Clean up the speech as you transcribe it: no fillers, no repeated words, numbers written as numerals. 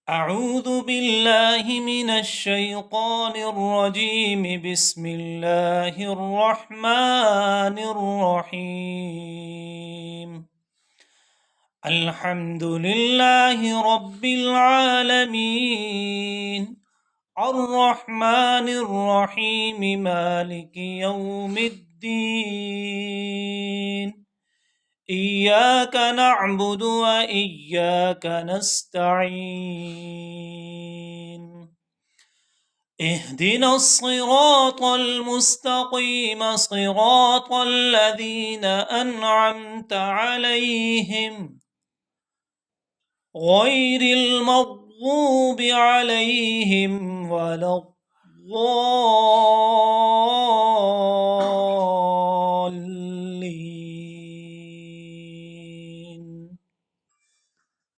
أعوذ بالله من الشيطان الرجيم. بسم الله الرحمن الرحيم. الحمد لله رب العالمين، الرحمن الرحيم، مالك يوم الدين. إياك نعبد وإياك نستعين. اهدنا الصراط المستقيم، صراط الذين أنعمت عليهم غير المغضوب عليهم ولا الضالين.